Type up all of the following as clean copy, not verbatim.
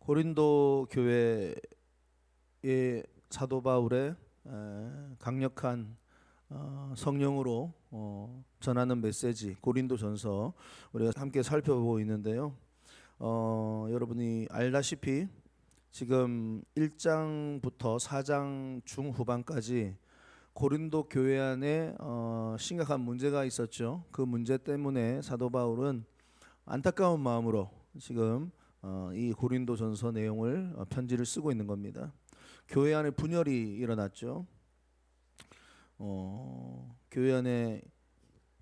고린도 교회의 사도 바울의 강력한 성령으로 전하는 메시지 고린도전서 우리가 함께 살펴보고 있는데요. 여러분이 알다시피 지금 1장부터 4장 중후반까지 고린도 교회 안에 심각한 문제가 있었죠. 그 문제 때문에 사도 바울은 안타까운 마음으로 지금 이 고린도전서 내용을 편지를 쓰고 있는 겁니다. 교회 안에 분열이 일어났죠. 교회 안에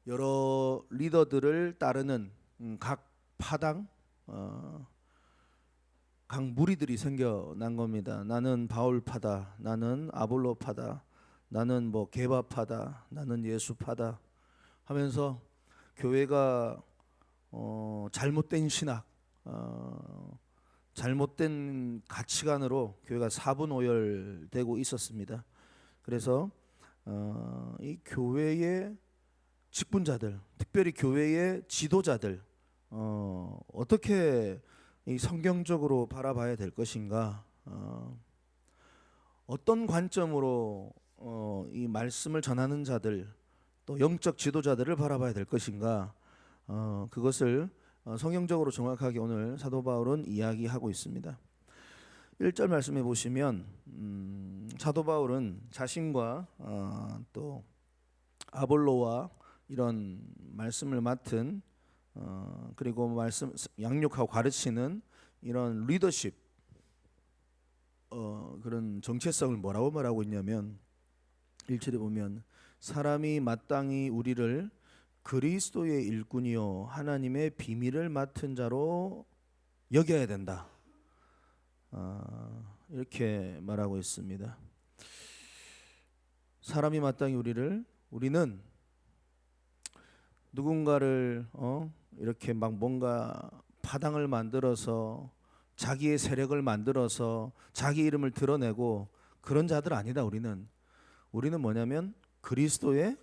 여러 리더들을 따르는 각 파당, 각 무리들이 생겨난 겁니다. 나는 바울파다, 나는 아볼로파다, 나는 뭐 게바파다, 나는 예수파다 하면서 교회가 잘못된 신학, 잘못된 가치관으로 교회가 사분오열되고 있었습니다. 그래서 이 교회의 직분자들, 특별히 교회의 지도자들 어떻게 이 성경적으로 바라봐야 될 것인가, 어떤 관점으로 이 말씀을 전하는 자들, 또 영적 지도자들을 바라봐야 될 것인가, 그것을 성경적으로 정확하게 오늘 사도 바울은 이야기하고 있습니다. 1절 말씀해 보시면 사도 바울은 자신과 또 아볼로와 이런 말씀을 맡은 그리고 말씀 양육하고 가르치는 이런 리더십 그런 정체성을 뭐라고 말하고 있냐면 1절에 보면 사람이 마땅히 우리를 그리스도의 일꾼이요 하나님의 비밀을 맡은 자로 여겨야 된다, 이렇게 말하고 있습니다. 사람이 마땅히 우리는 누군가를 이렇게 막 뭔가 파당을 만들어서 자기의 세력을 만들어서 자기 이름을 드러내고 그런 자들 아니다. 우리는 뭐냐면 그리스도의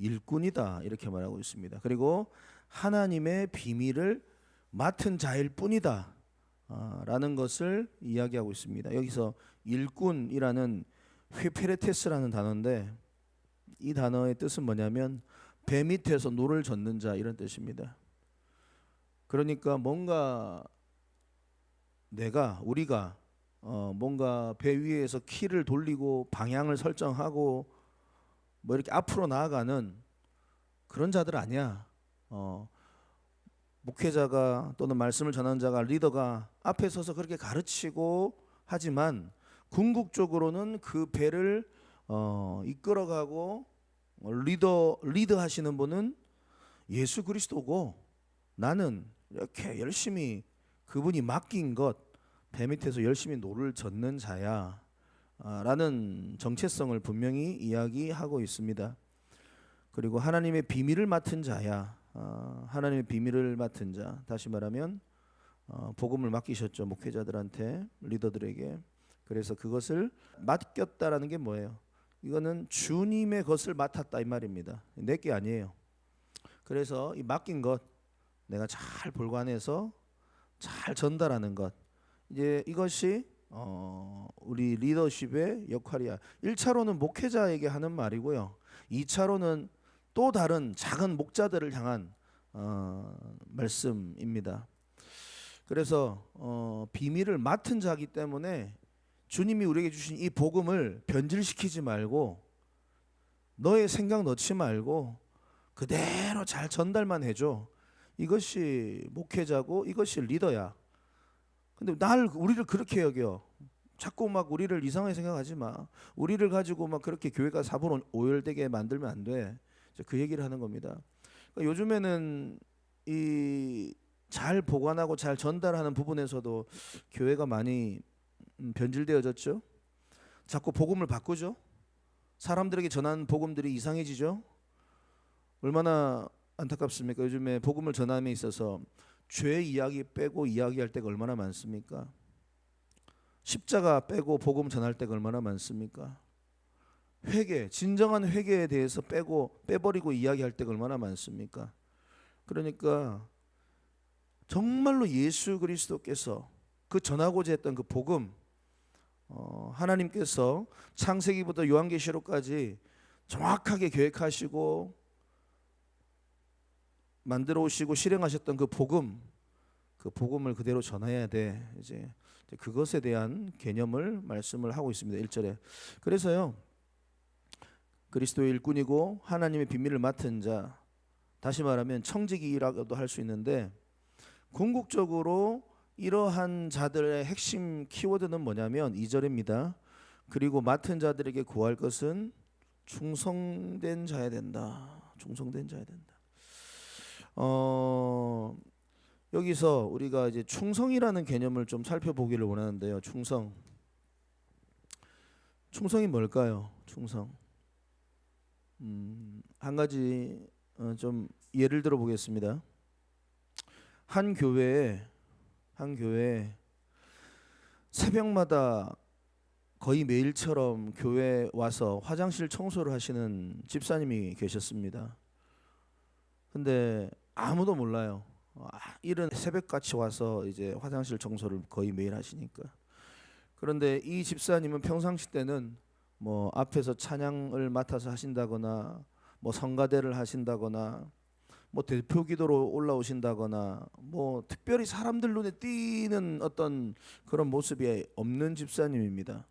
일꾼이다, 이렇게 말하고 있습니다. 그리고 하나님의 비밀을 맡은 자일 뿐이다 라는 것을 이야기하고 있습니다. 여기서 일꾼이라는 회페레테스라는 단어인데 이 단어의 뜻은 뭐냐면 배 밑에서 노를 젓는 자, 이런 뜻입니다. 그러니까 뭔가 우리가 뭔가 배 위에서 키를 돌리고 방향을 설정하고 뭐 이렇게 앞으로 나아가는 그런 자들 아니야. 목회자가 또는 말씀을 전하는 자가, 리더가 앞에 서서 그렇게 가르치고 하지만 궁극적으로는 그 배를 이끌어가고 리더 하시는 분은 예수 그리스도고, 나는 이렇게 열심히 그분이 맡긴 것 배 밑에서 열심히 노를 젓는 자야 라는 정체성을 분명히 이야기하고 있습니다. 그리고 하나님의 비밀을 맡은 자야, 하나님의 비밀을 맡은 자, 다시 말하면 복음을 맡기셨죠, 목회자들한테, 리더들에게. 그래서 그것을 맡겼다라는 게 뭐예요? 이거는 주님의 것을 맡았다, 이 말입니다. 내 게 아니에요. 그래서 이 맡긴 것 내가 잘 볼관해서 잘 전달하는 것, 이제 이것이 우리 리더십의 역할이야. 1차로는 목회자에게 하는 말이고요, 2차로는 또 다른 작은 목자들을 향한 말씀입니다. 그래서 비밀을 맡은 자이기 때문에 주님이 우리에게 주신 이 복음을 변질시키지 말고, 너의 생각 넣지 말고 그대로 잘 전달만 해줘. 이것이 목회자고 이것이 리더야. 근데 우리를 그렇게 여겨. 자꾸 막 우리를 이상하게 생각하지 마. 우리를 가지고 막 그렇게 교회가 사분오열되게 만들면 안 돼. 그 얘기를 하는 겁니다. 그러니까 요즘에는 이 잘 보관하고 잘 전달하는 부분에서도 교회가 많이 변질되어졌죠. 자꾸 복음을 바꾸죠. 사람들에게 전하는 복음들이 이상해지죠. 얼마나 안타깝습니까? 요즘에 복음을 전함에 있어서 죄 이야기 빼고 이야기할 때가 얼마나 많습니까? 십자가 빼고 복음 전할 때가 얼마나 많습니까? 회개, 진정한 회개에 대해서 빼버리고 이야기할 때가 얼마나 많습니까? 그러니까 정말로 예수 그리스도께서 그 전하고자 했던 그 복음, 하나님께서 창세기부터 요한계시록까지 정확하게 계획하시고 만들어 오시고 실행하셨던 그 복음을 그대로 전해야 돼. 이제 그것에 대한 개념을 말씀을 하고 있습니다. 1절에. 그래서요, 그리스도의 일꾼이고 하나님의 비밀을 맡은 자, 다시 말하면 청지기라고도 할 수 있는데, 궁극적으로 이러한 자들의 핵심 키워드는 뭐냐면 2절입니다. 그리고 맡은 자들에게 구할 것은 충성된 자야 된다. 충성된 자야 된다. 여기서 우리가 이제 충성이라는 개념을 좀 살펴보기를 원하는데요. 충성이 뭘까요? 충성. 한 가지 좀 예를 들어 보겠습니다. 한 교회에 새벽마다 거의 매일처럼 교회에 와서 화장실 청소를 하시는 집사님이 계셨습니다. 근데 아무도 몰라요. 이른 새벽같이 와서 이제 화장실 청소를 거의 매일 하시니까. 그런데 이 집사님은 평상시 때는 뭐 앞에서 찬양을 맡아서 하신다거나, 뭐 성가대를 하신다거나, 뭐 대표 기도로 올라오신다거나, 뭐 특별히 사람들 눈에 띄는 어떤 그런 모습이 없는 집사님입니다.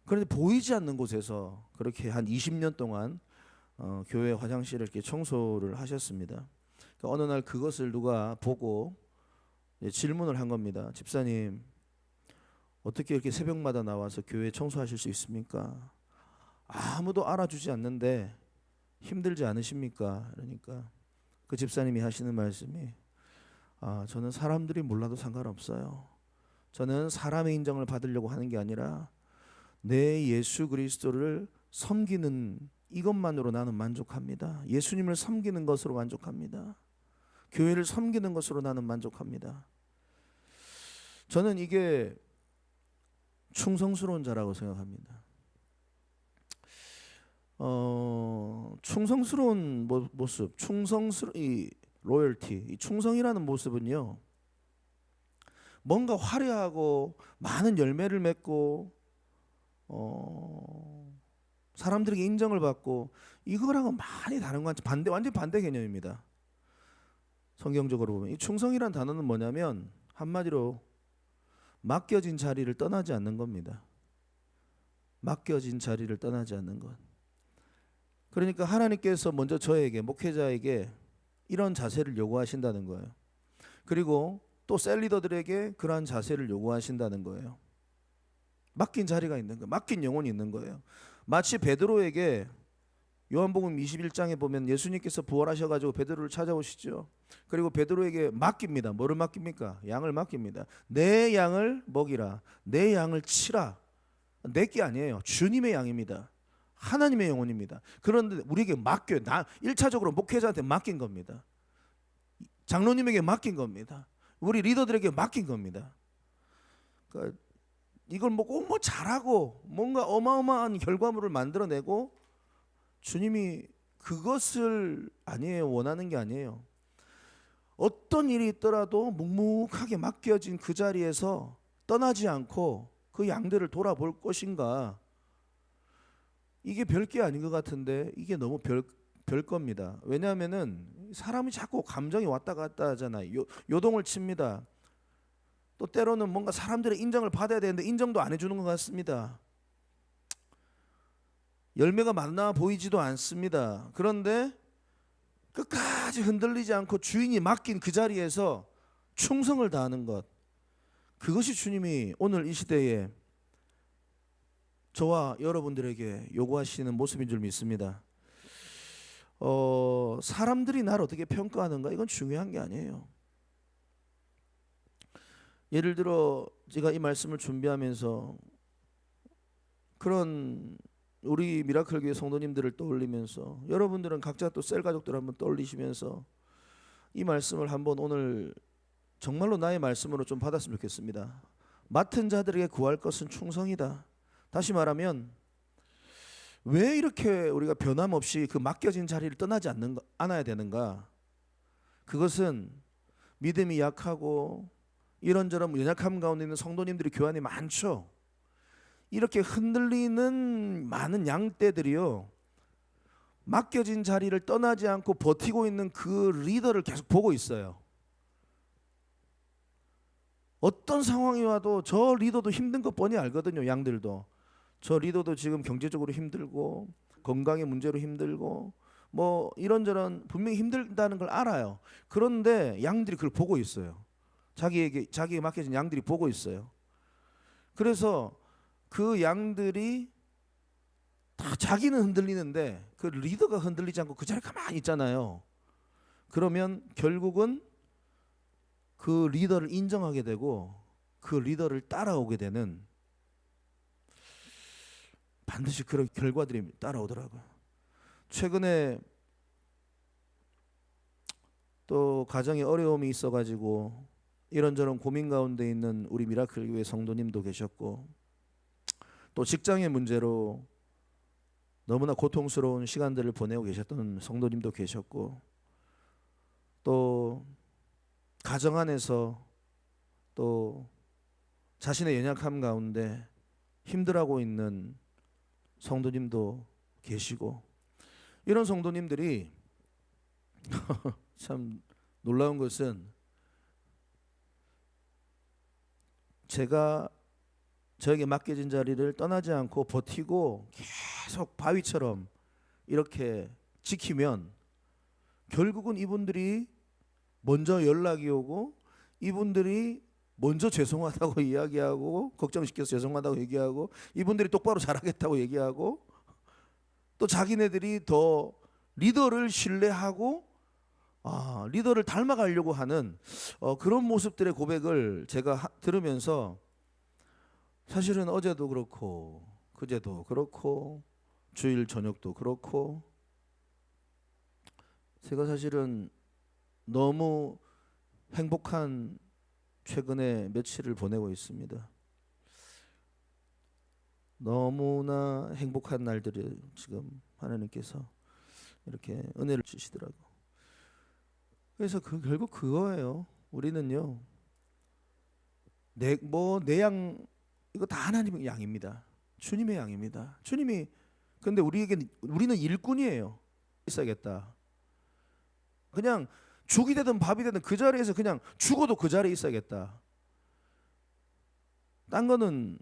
그런데 보이지 않는 곳에서 그렇게 한 20년 동안 교회 화장실을 이렇게 청소를 하셨습니다. 그러니까 어느 날 그것을 누가 보고 질문을 한 겁니다. 집사님, 어떻게 이렇게 새벽마다 나와서 교회 청소하실 수 있습니까? 아무도 알아주지 않는데 힘들지 않으십니까? 그러니까 그 집사님이 하시는 말씀이, 저는 사람들이 몰라도 상관없어요. 저는 사람의 인정을 받으려고 하는 게 아니라 내 예수 그리스도를 섬기는 이것만으로 나는 만족합니다. 예수님을 섬기는 것으로 만족합니다. 교회를 섬기는 것으로 나는 만족합니다. 저는 이게 충성스러운 자라고 생각합니다. 충성스러운 모습, 이 로열티, 이 충성이라는 모습은요, 뭔가 화려하고 많은 열매를 맺고 사람들에게 인정을 받고, 이거랑은 많이 다른 건 완전 반대 개념입니다. 성경적으로 보면 이 충성이란 단어는 뭐냐면 한마디로 맡겨진 자리를 떠나지 않는 겁니다. 맡겨진 자리를 떠나지 않는 것. 그러니까 하나님께서 먼저 저에게, 목회자에게 이런 자세를 요구하신다는 거예요. 그리고 또 셀리더들에게 그러한 자세를 요구하신다는 거예요. 맡긴 자리가 있는 거예요. 맡긴 영혼이 있는 거예요. 마치 베드로에게 요한복음 21장에 보면 예수님께서 부활하셔가지고 베드로를 찾아오시죠. 그리고 베드로에게 맡깁니다. 뭐를 맡깁니까? 양을 맡깁니다. 내 양을 먹이라. 내 양을 치라. 내 게 아니에요. 주님의 양입니다. 하나님의 영혼입니다. 그런데 우리에게 맡겨요. 1차적으로 목회자한테 맡긴 겁니다. 장로님에게 맡긴 겁니다. 우리 리더들에게 맡긴 겁니다. 그러니까 이걸 꼭 잘하고 뭔가 어마어마한 결과물을 만들어내고, 주님이 그것을 아니에요. 원하는 게 아니에요. 어떤 일이 있더라도 묵묵하게 맡겨진 그 자리에서 떠나지 않고 그 양들을 돌아볼 것인가. 이게 별게 아닌 것 같은데 이게 너무 별 겁니다. 왜냐하면은 사람이 자꾸 감정이 왔다 갔다 하잖아요. 요동을 칩니다. 또 때로는 뭔가 사람들의 인정을 받아야 되는데 인정도 안 해주는 것 같습니다. 열매가 많아 보이지도 않습니다. 그런데 끝까지 흔들리지 않고 주인이 맡긴 그 자리에서 충성을 다하는 것, 그것이 주님이 오늘 이 시대에 저와 여러분들에게 요구하시는 모습인 줄 믿습니다. 사람들이 나를 어떻게 평가하는가, 이건 중요한 게 아니에요. 예를 들어 제가 이 말씀을 준비하면서 그런 우리 미라클 교회 성도님들을 떠올리면서, 여러분들은 각자 또 셀 가족들 한번 떠올리시면서 이 말씀을 한번 오늘 정말로 나의 말씀으로 좀 받았으면 좋겠습니다. 맡은 자들에게 구할 것은 충성이다. 다시 말하면 왜 이렇게 우리가 변함없이 그 맡겨진 자리를 떠나지 않아야 되는가? 그것은 믿음이 약하고 이런저런 연약함 가운데 있는 성도님들이 교회 안에 많죠. 이렇게 흔들리는 많은 양떼들이요, 맡겨진 자리를 떠나지 않고 버티고 있는 그 리더를 계속 보고 있어요. 어떤 상황이 와도 저 리더도 힘든 거 뻔히 알거든요. 양들도 저 리더도 지금 경제적으로 힘들고 건강의 문제로 힘들고 뭐 이런저런 분명히 힘들다는 걸 알아요. 그런데 양들이 그걸 보고 있어요. 자기에게 맡겨진 양들이 보고 있어요. 그래서 그 양들이 다 자기는 흔들리는데 그 리더가 흔들리지 않고 그 자리에 가만히 있잖아요. 그러면 결국은 그 리더를 인정하게 되고 그 리더를 따라오게 되는, 반드시 그런 결과들이 따라오더라고요. 최근에 또 가정에 어려움이 있어가지고 이런저런 고민 가운데 있는 우리 미라클 교회 성도님도 계셨고, 또 직장의 문제로 너무나 고통스러운 시간들을 보내고 계셨던 성도님도 계셨고, 또 가정 안에서 또 자신의 연약함 가운데 힘들어하고 있는 성도님도 계시고, 이런 성도님들이 참 놀라운 것은, 제가 저에게 맡겨진 자리를 떠나지 않고 버티고 계속 바위처럼 이렇게 지키면 결국은 이분들이 먼저 연락이 오고, 이분들이 먼저 죄송하다고 이야기하고, 걱정시켜서 죄송하다고 얘기하고, 이분들이 똑바로 잘하겠다고 얘기하고, 또 자기네들이 더 리더를 신뢰하고 리더를 닮아가려고 하는 그런 모습들의 고백을 제가 들으면서, 사실은 어제도 그렇고 그제도 그렇고 주일 저녁도 그렇고 제가 사실은 너무 행복한 최근에 며칠을 보내고 있습니다. 너무나 행복한 날들을 지금 하나님께서 이렇게 은혜를 주시더라고요. 그래서 결국 그거예요. 우리는요, 내 양, 이거 다 하나님의 양입니다. 주님의 양입니다. 주님이, 근데 우리는 일꾼이에요. 있어야겠다. 그냥 죽이 되든 밥이 되든 그 자리에서 그냥 죽어도 그 자리에 있어야겠다. 딴 거는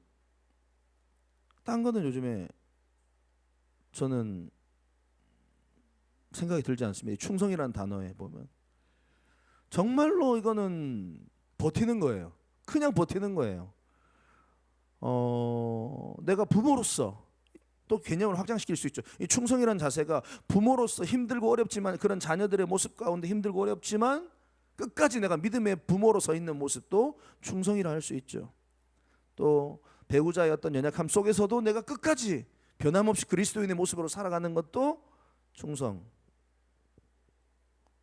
요즘에 저는 생각이 들지 않습니다. 충성이라는 단어에 보면 정말로 이거는 버티는 거예요. 그냥 버티는 거예요. 내가 부모로서 또 개념을 확장시킬 수 있죠. 이 충성이라는 자세가 부모로서 힘들고 어렵지만, 그런 자녀들의 모습 가운데 힘들고 어렵지만 끝까지 내가 믿음의 부모로 서 있는 모습도 충성이라 할 수 있죠. 또 배우자의 어떤 연약함 속에서도 내가 끝까지 변함없이 그리스도인의 모습으로 살아가는 것도 충성.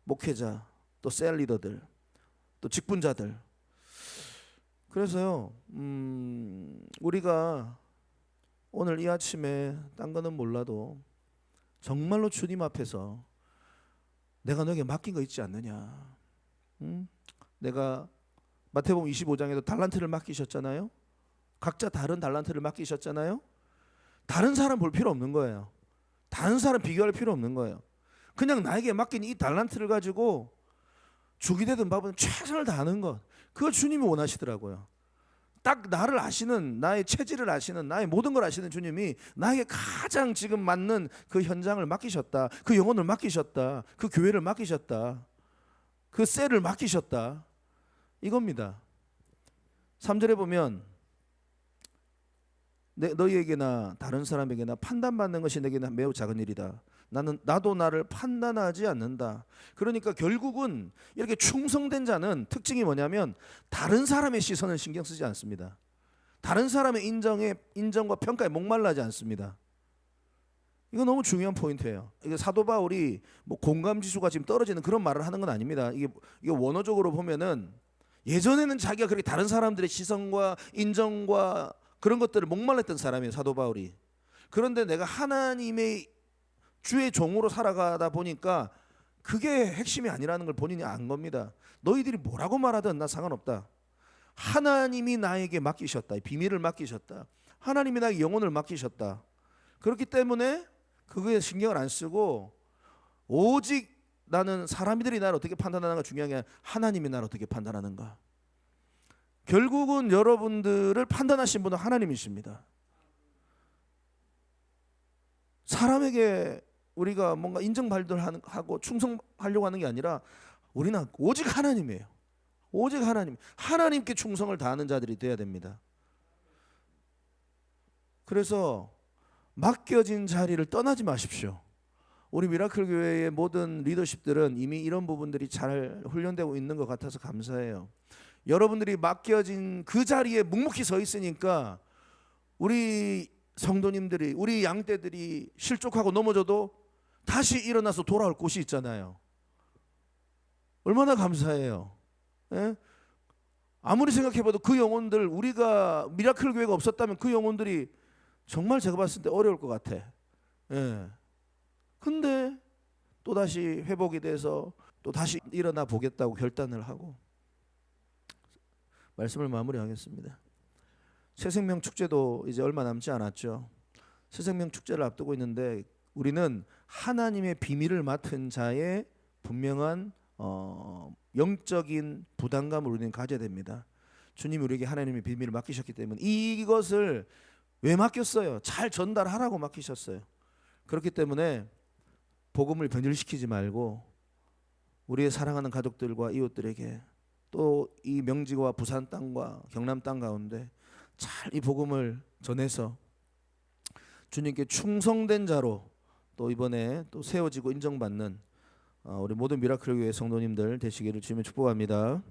목회자, 또 셀리더들, 또 직분자들. 그래서요, 우리가 오늘 이 아침에 딴 거는 몰라도 정말로 주님 앞에서 내가 너에게 맡긴 거 있지 않느냐. 내가 마태복음 25장에도 달란트를 맡기셨잖아요. 각자 다른 달란트를 맡기셨잖아요. 다른 사람 볼 필요 없는 거예요. 다른 사람 비교할 필요 없는 거예요. 그냥 나에게 맡긴 이 달란트를 가지고 죽이 되든 밥은 최선을 다하는 것, 그걸 주님이 원하시더라고요. 딱 나를 아시는, 나의 체질을 아시는, 나의 모든 걸 아시는 주님이 나에게 가장 지금 맞는 그 현장을 맡기셨다. 그 영혼을 맡기셨다. 그 교회를 맡기셨다. 그 셀을 맡기셨다. 이겁니다. 3절에 보면 너희에게나 다른 사람에게나 판단받는 것이 내게는 매우 작은 일이다. 나도 나를 판단하지 않는다. 그러니까 결국은 이렇게 충성된 자는 특징이 뭐냐면 다른 사람의 시선을 신경 쓰지 않습니다. 다른 사람의 인정과 평가에 목말라지 않습니다. 이거 너무 중요한 포인트예요. 이게 사도 바울이 뭐 공감 지수가 지금 떨어지는 그런 말을 하는 건 아닙니다. 이게 원어적으로 보면은 예전에는 자기가 그렇게 다른 사람들의 시선과 인정과 그런 것들을 목말랐던 사람이에요, 사도 바울이. 그런데 내가 하나님의 주의 종으로 살아가다 보니까 그게 핵심이 아니라는 걸 본인이 안 겁니다. 너희들이 뭐라고 말하든 나 상관없다. 하나님이 나에게 맡기셨다. 비밀을 맡기셨다. 하나님이 나에게 영혼을 맡기셨다. 그렇기 때문에 그거에 신경을 안 쓰고 오직 나는 사람들이 나를 어떻게 판단하는가 중요한 게 아니라 하나님이 나를 어떻게 판단하는가. 결국은 여러분들을 판단하신 분은 하나님이십니다. 사람에게 우리가 뭔가 인정받으려고 충성하려고 하는 게 아니라 우리는 오직 하나님이에요. 오직 하나님. 하나님께 충성을 다하는 자들이 되어야 됩니다. 그래서 맡겨진 자리를 떠나지 마십시오. 우리 미라클 교회의 모든 리더십들은 이미 이런 부분들이 잘 훈련되고 있는 것 같아서 감사해요. 여러분들이 맡겨진 그 자리에 묵묵히 서 있으니까 우리 성도님들이, 우리 양떼들이 실족하고 넘어져도 다시 일어나서 돌아올 곳이 있잖아요. 얼마나 감사해요. 예? 아무리 생각해봐도 그 영혼들, 우리가 미라클 교회가 없었다면 그 영혼들이 정말 제가 봤을 때 어려울 것 같아. 예. 근데 또다시 회복이 돼서 또 다시 일어나 보겠다고 결단을 하고 말씀을 마무리하겠습니다. 새생명 축제도 이제 얼마 남지 않았죠. 새생명 축제를 앞두고 있는데 우리는 하나님의 비밀을 맡은 자의 분명한 영적인 부담감을 우리는 가져야 됩니다. 주님이 우리에게 하나님의 비밀을 맡기셨기 때문에 이것을 왜 맡겼어요? 잘 전달하라고 맡기셨어요. 그렇기 때문에 복음을 변질시키지 말고 우리의 사랑하는 가족들과 이웃들에게 또 이 명지와 부산 땅과 경남 땅 가운데 잘 이 복음을 전해서 주님께 충성된 자로 또 이번에 또 세워지고 인정받는 우리 모든 미라클 교회 성도님들 되시기를 주님의 축복합니다.